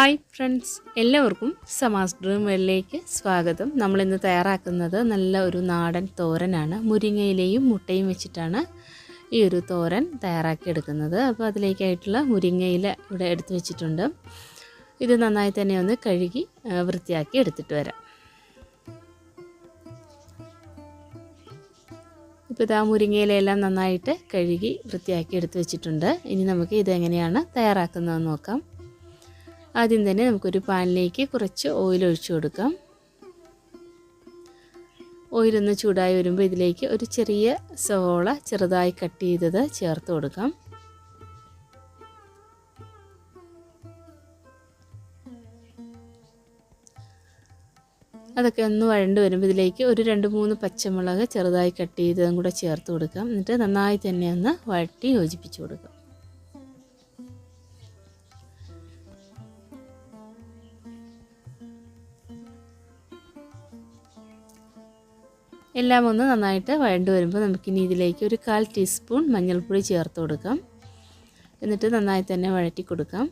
Hi friends, എല്ലാവർക്കും സമാസ് dream വേൾഡിലേക്ക് സ്വാഗതം. നമ്മളിന്ന് തയ്യാറാക്കുന്നത് നല്ല ഒരു നാടൻ തോരനാണ്. മുരിങ്ങയിലയും മുട്ടയും വെച്ചിട്ടാണ് ഈ ഒരു തോരൻ തയ്യാറാക്കിയെടുക്കുന്നത്. അപ്പോൾ അതിലേക്കായിട്ടുള്ള മുരിങ്ങയില ഇവിടെ എടുത്ത് വെച്ചിട്ടുണ്ട്. ഇത് നന്നായി തന്നെ ഒന്ന് കഴുകി വൃത്തിയാക്കി എടുത്തിട്ട് വരാം. ഇപ്പോൾ ഇതാ മുരിങ്ങയിലയെല്ലാം നന്നായിട്ട് കഴുകി വൃത്തിയാക്കി എടുത്ത് വെച്ചിട്ടുണ്ട്. ഇനി നമുക്ക് ഇതെങ്ങനെയാണ് തയ്യാറാക്കുന്നതെന്ന് നോക്കാം. ആദ്യം തന്നെ നമുക്കൊരു പാനിലേക്ക് കുറച്ച് ഓയിൽ ഒഴിച്ചു കൊടുക്കാം. ഓയിലൊന്ന് ചൂടായി വരുമ്പോൾ ഇതിലേക്ക് ഒരു ചെറിയ സവോള ചെറുതായി കട്ട് ചെയ്തത് ചേർത്ത് കൊടുക്കാം. അതൊക്കെ ഒന്ന് വഴണ്ട് വരുമ്പോൾ ഇതിലേക്ക് ഒരു 2-3 പച്ചമുളക് ചെറുതായി കട്ട് ചെയ്തതും കൂടെ ചേർത്ത് കൊടുക്കാം. എന്നിട്ട് നന്നായി തന്നെ ഒന്ന് വഴറ്റി യോജിപ്പിച്ച് കൊടുക്കാം. എല്ലാം ഒന്ന് നന്നായിട്ട് വഴണ്ട് വരുമ്പോൾ നമുക്കിനി ഇതിലേക്ക് ഒരു 1/4 ടീസ്പൂൺ മഞ്ഞൾപ്പൊടി ചേർത്ത് കൊടുക്കാം. എന്നിട്ട് നന്നായി തന്നെ വഴറ്റി കൊടുക്കാം.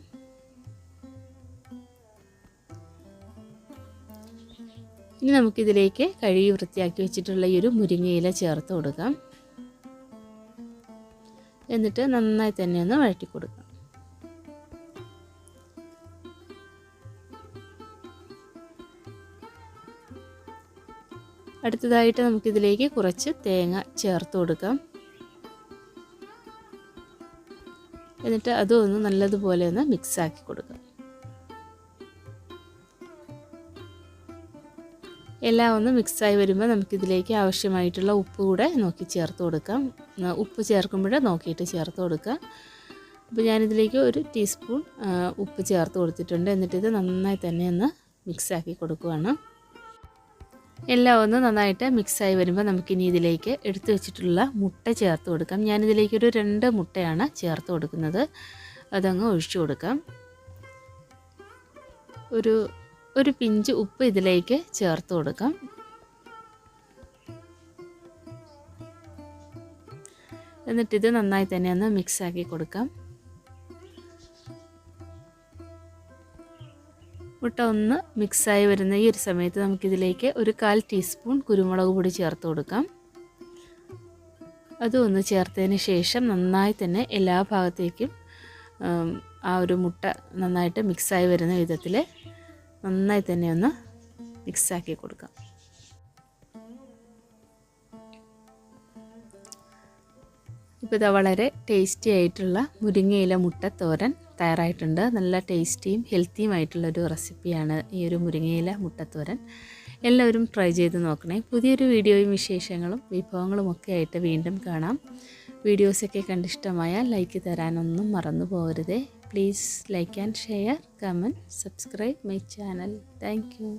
ഇനി നമുക്കിതിലേക്ക് കഴുകി വൃത്തിയാക്കി വെച്ചിട്ടുള്ള ഈ ഒരു മുരിങ്ങയില ചേർത്ത് കൊടുക്കാം. എന്നിട്ട് നന്നായി തന്നെ ഒന്ന് വഴറ്റി കൊടുക്കാം. അടുത്തതായിട്ട് നമുക്കിതിലേക്ക് കുറച്ച് തേങ്ങ ചേർത്ത് കൊടുക്കാം. എന്നിട്ട് അതൊന്ന് നല്ലതുപോലെ ഒന്ന് മിക്സാക്കി കൊടുക്കാം. എല്ലാം ഒന്ന് മിക്സായി വരുമ്പോൾ നമുക്കിതിലേക്ക് ആവശ്യമായിട്ടുള്ള ഉപ്പ് കൂടെ നോക്കി ചേർത്ത് കൊടുക്കാം. ഉപ്പ് ചേർക്കുമ്പോൾ നോക്കിയിട്ട് ചേർത്ത് കൊടുക്കുക. അപ്പോൾ ഞാനിതിലേക്ക് 1 ടീസ്പൂൺ ഉപ്പ് ചേർത്ത് കൊടുത്തിട്ടുണ്ട്. എന്നിട്ടിത് നന്നായി തന്നെ ഒന്ന് മിക്സാക്കി കൊടുക്കുകയാണ്. എല്ലാം ഒന്ന് നന്നായിട്ട് മിക്സായി വരുമ്പോൾ നമുക്കിനി ഇതിലേക്ക് എടുത്തു വെച്ചിട്ടുള്ള മുട്ട ചേർത്ത് കൊടുക്കാം. ഞാനിതിലേക്ക് ഒരു 2 മുട്ടയാണ് ചേർത്ത് കൊടുക്കുന്നത്. അതങ്ങ് ഒഴിച്ചു കൊടുക്കാം. ഒരു പിഞ്ച് ഉപ്പ് ഇതിലേക്ക് ചേർത്ത് കൊടുക്കാം. എന്നിട്ടിത് നന്നായി തന്നെ ഒന്ന് മിക്സാക്കി കൊടുക്കാം. മുട്ട ഒന്ന് മിക്സായി വരുന്ന ഈ ഒരു സമയത്ത് നമുക്കിതിലേക്ക് ഒരു 1/4 ടീസ്പൂൺ കുരുമുളക് പൊടി ചേർത്ത് കൊടുക്കാം. അതും ഒന്ന് ചേർത്തതിന് ശേഷം നന്നായി തന്നെ എല്ലാ ഭാഗത്തേക്കും ആ ഒരു മുട്ട നന്നായിട്ട് മിക്സായി വരുന്ന വിധത്തിൽ നന്നായി തന്നെ ഒന്ന് മിക്സാക്കി കൊടുക്കാം. ഇപ്പോൾ ഇത് വളരെ ടേസ്റ്റി ആയിട്ടുള്ള മുരിങ്ങയില മുട്ട തോരൻ തയ്യാറായിട്ടുണ്ട്. നല്ല ടേസ്റ്റിയും ഹെൽത്തിയുമായിട്ടുള്ളൊരു റെസിപ്പിയാണ് ഈ ഒരു മുരിങ്ങയില മുട്ടത്തോരൻ. എല്ലാവരും ട്രൈ ചെയ്ത് നോക്കണേ. പുതിയൊരു വീഡിയോയും വിശേഷങ്ങളും വിഭവങ്ങളും ഒക്കെ ആയിട്ട് വീണ്ടും കാണാം. വീഡിയോസൊക്കെ കണ്ടിഷ്ടമായാൽ ലൈക്ക് തരാനൊന്നും മറന്നു പോകരുതേ. Please like and share, comment, subscribe my channel. Thank U.